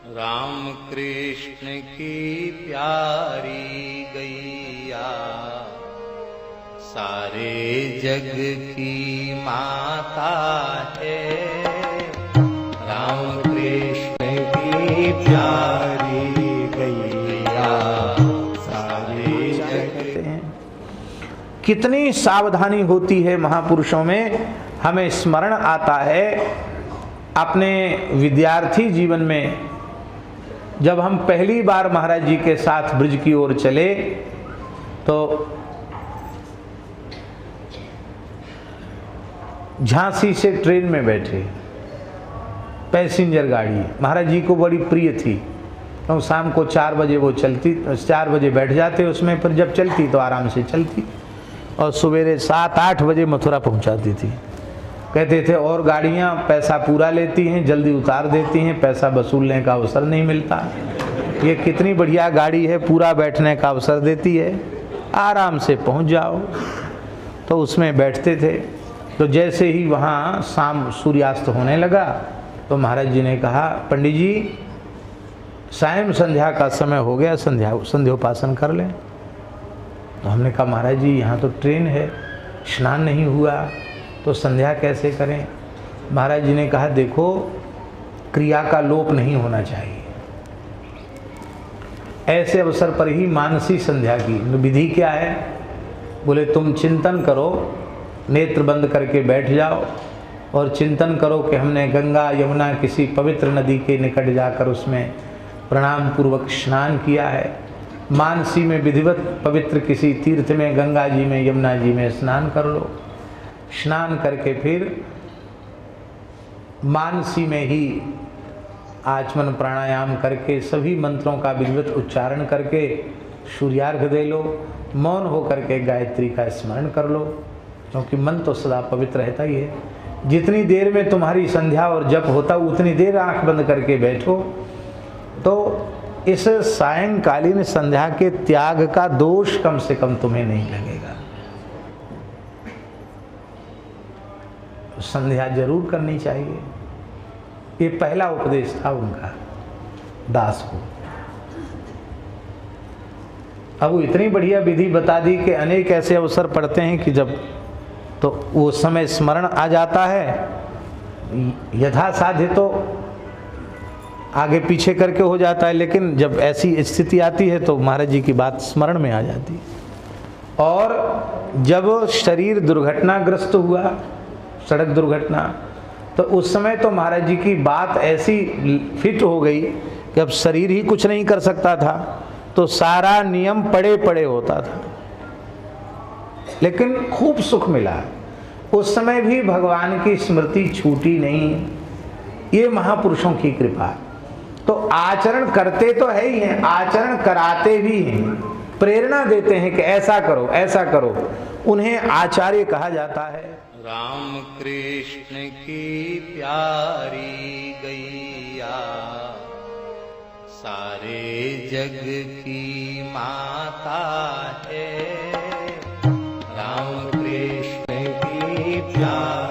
राम कृष्ण की प्यारी गैया सारे जग की माता है। राम कृष्ण की प्यारी गैया सारे जग। कितनी सावधानी होती है महापुरुषों में। हमें स्मरण आता है अपने विद्यार्थी जीवन में, जब हम पहली बार महाराज जी के साथ ब्रज की ओर चले तो झांसी से ट्रेन में बैठे, पैसेंजर गाड़ी महाराज जी को बड़ी प्रिय थी। तो शाम को 4 बजे वो चलती, 4 बजे बैठ जाते उसमें, पर जब चलती तो आराम से चलती और सवेरे 7-8 बजे मथुरा पहुंचाती थी। कहते थे और गाड़ियां पैसा पूरा लेती हैं, जल्दी उतार देती हैं, पैसा वसूलने का अवसर नहीं मिलता। ये कितनी बढ़िया गाड़ी है, पूरा बैठने का अवसर देती है, आराम से पहुंच जाओ। तो उसमें बैठते थे। तो जैसे ही वहाँ शाम सूर्यास्त होने लगा तो महाराज जी ने कहा, पंडित जी सायं संध्या का समय हो गया, संध्योपासन कर लें। तो हमने कहा महाराज जी यहाँ तो ट्रेन है, स्नान नहीं हुआ तो संध्या कैसे करें। महाराज जी ने कहा देखो क्रिया का लोप नहीं होना चाहिए, ऐसे अवसर पर ही मानसी संध्या की विधि क्या है। बोले तुम चिंतन करो, नेत्र बंद करके बैठ जाओ और चिंतन करो कि हमने गंगा यमुना किसी पवित्र नदी के निकट जाकर उसमें प्रणाम पूर्वक स्नान किया है। मानसी में विधिवत पवित्र किसी तीर्थ में, गंगा जी में, यमुना जी में स्नान कर लो। स्नान करके फिर मानसी में ही आचमन प्राणायाम करके सभी मंत्रों का विधिवत उच्चारण करके सूर्यार्घ्य दे लो। मौन होकर के गायत्री का स्मरण कर लो, क्योंकि मन तो सदा पवित्र रहता ही है। जितनी देर में तुम्हारी संध्या और जप होता उतनी देर आंख बंद करके बैठो, तो इस सायंकालीन संध्या के त्याग का दोष कम से कम तुम्हें नहीं लगेगा। संध्या जरूर करनी चाहिए। ये पहला उपदेश था उनका दास को। अब वो इतनी बढ़िया विधि बता दी कि अनेक ऐसे अवसर पड़ते हैं कि जब तो वो समय स्मरण आ जाता है, यथासाध्य तो आगे पीछे करके हो जाता है, लेकिन जब ऐसी स्थिति आती है तो महाराज जी की बात स्मरण में आ जाती है। और जब शरीर दुर्घटनाग्रस्त हुआ, सड़क दुर्घटना, तो उस समय तो महाराज जी की बात ऐसी फिट हो गई कि अब शरीर ही कुछ नहीं कर सकता था, तो सारा नियम पड़े पड़े होता था, लेकिन खूब सुख मिला। उस समय भी भगवान की स्मृति छूटी नहीं। ये महापुरुषों की कृपा। तो आचरण करते तो है ही हैं, आचरण कराते भी हैं, प्रेरणा देते हैं कि ऐसा करो ऐसा करो। उन्हें आचार्य कहा जाता है। राम कृष्ण की प्यारी गैया सारे जग की माता है। राम कृष्ण की प्यारी